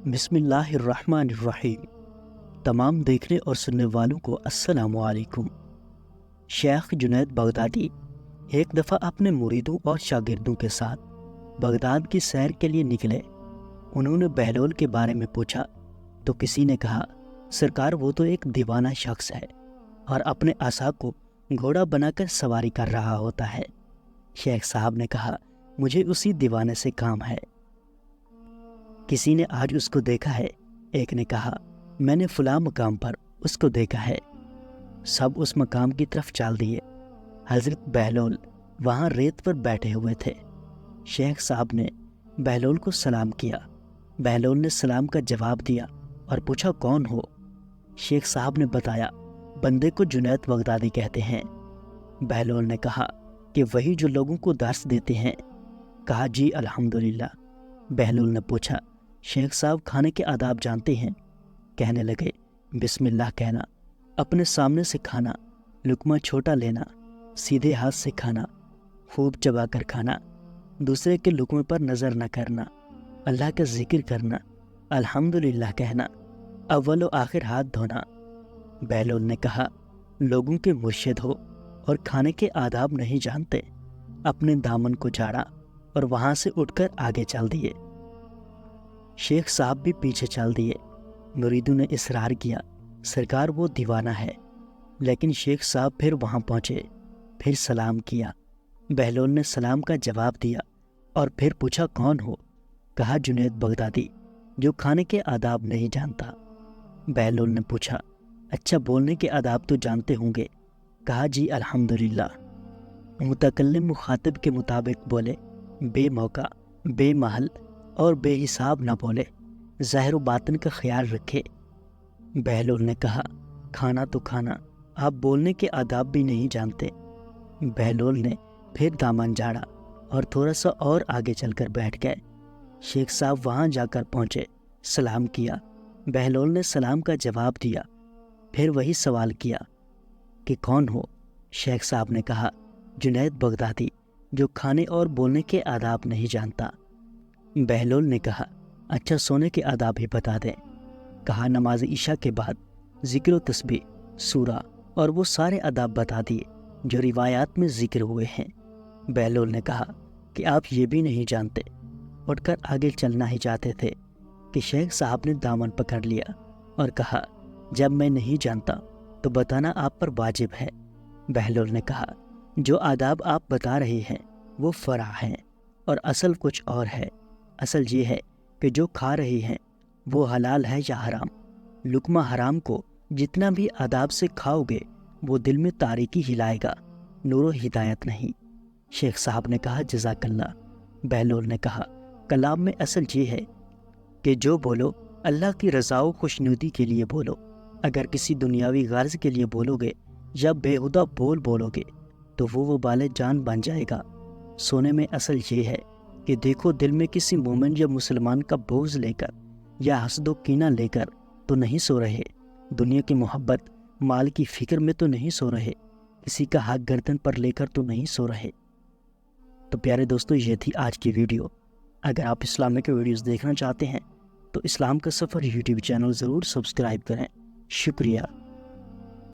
بسم اللہ الرحمن الرحیم۔ تمام دیکھنے اور سننے والوں کو السلام علیکم۔ شیخ جنید بغدادی ایک دفعہ اپنے مریدوں اور شاگردوں کے ساتھ بغداد کی سیر کے لیے نکلے۔ انہوں نے بہلول کے بارے میں پوچھا تو کسی نے کہا، سرکار وہ تو ایک دیوانہ شخص ہے اور اپنے عصا کو گھوڑا بنا کر سواری کر رہا ہوتا ہے۔ شیخ صاحب نے کہا، مجھے اسی دیوانے سے کام ہے۔ کسی نے آج اس کو دیکھا ہے؟ ایک نے کہا، میں نے فلاں مقام پر اس کو دیکھا ہے۔ سب اس مقام کی طرف چال دیے۔ حضرت بہلول وہاں ریت پر بیٹھے ہوئے تھے۔ شیخ صاحب نے بہلول کو سلام کیا۔ بہلول نے سلام کا جواب دیا اور پوچھا، کون ہو؟ شیخ صاحب نے بتایا، بندے کو جنید بغدادی کہتے ہیں۔ بہلول نے کہا کہ وہی جو لوگوں کو درس دیتے ہیں؟ کہا، جی الحمدللہ۔ بہلول نے پوچھا، شیخ صاحب کھانے کے آداب جانتے ہیں؟ کہنے لگے، بسم اللہ کہنا، اپنے سامنے سے کھانا، لقمہ چھوٹا لینا، سیدھے ہاتھ سے کھانا، خوب چبا کر کھانا، دوسرے کے لقمے پر نظر نہ کرنا، اللہ کا ذکر کرنا، الحمدللہ کہنا، اول و آخر ہاتھ دھونا۔ بہلول نے کہا، لوگوں کے مرشد ہو اور کھانے کے آداب نہیں جانتے۔ اپنے دامن کو جھاڑا اور وہاں سے اٹھ کر آگے چل دیے۔ شیخ صاحب بھی پیچھے چل دیے۔ مریدوں نے اصرار کیا، سرکار وہ دیوانہ ہے، لیکن شیخ صاحب پھر وہاں پہنچے، پھر سلام کیا۔ بہلول نے سلام کا جواب دیا اور پھر پوچھا، کون ہو؟ کہا، جنید بغدادی، جو کھانے کے آداب نہیں جانتا۔ بہلول نے پوچھا، اچھا بولنے کے آداب تو جانتے ہوں گے؟ کہا، جی الحمدللہ۔ متکلم مخاطب کے مطابق بولے، بے موقع، بے محل اور بے حساب نہ بولے، ظاہر و باطن کا خیال رکھے۔ بہلول نے کہا، کھانا تو کھانا، آپ بولنے کے آداب بھی نہیں جانتے۔ بہلول نے پھر دامن جھاڑا اور تھوڑا سا اور آگے چل کر بیٹھ گئے۔ شیخ صاحب وہاں جا کر پہنچے، سلام کیا۔ بہلول نے سلام کا جواب دیا، پھر وہی سوال کیا کہ کون ہو؟ شیخ صاحب نے کہا، جنید بغدادی، جو کھانے اور بولنے کے آداب نہیں جانتا۔ بہلول نے کہا، اچھا سونے کے آداب ہی بتا دیں۔ کہا، نماز عشاء کے بعد ذکر و تسبیح، سورہ اور وہ سارے آداب بتا دیے جو روایات میں ذکر ہوئے ہیں۔ بہلول نے کہا کہ آپ یہ بھی نہیں جانتے۔ اٹھ کر آگے چلنا ہی چاہتے تھے کہ شیخ صاحب نے دامن پکڑ لیا اور کہا، جب میں نہیں جانتا تو بتانا آپ پر واجب ہے۔ بہلول نے کہا، جو آداب آپ بتا رہے ہیں وہ فرع ہیں اور اصل کچھ اور ہے۔ اصل یہ ہے کہ جو کھا رہے ہیں وہ حلال ہے یا حرام۔ لقمہ حرام کو جتنا بھی آداب سے کھاؤ گے وہ دل میں تاریکی ہلائے گا، نور و ہدایت نہیں۔ شیخ صاحب نے کہا، جزاک اللہ۔ بہلول نے کہا، کلام میں اصل یہ ہے کہ جو بولو اللہ کی رضا و خوشنودی کے لیے بولو۔ اگر کسی دنیاوی غرض کے لیے بولو گے یا بےہودہ بولو گے تو وہ وبال جان بن جائے گا۔ سونے میں اصل یہ ہے کہ دیکھو، دل میں کسی مومن یا مسلمان کا بغض لے کر یا حسد و کینہ لے کر تو نہیں سو رہے، دنیا کی محبت، مال کی فکر میں تو نہیں سو رہے، کسی کا حق گردن پر لے کر تو نہیں سو رہے۔ تو پیارے دوستو، یہ تھی آج کی ویڈیو۔ اگر آپ اسلامک ویڈیوز دیکھنا چاہتے ہیں تو اسلام کا سفر یوٹیوب چینل ضرور سبسکرائب کریں۔ شکریہ۔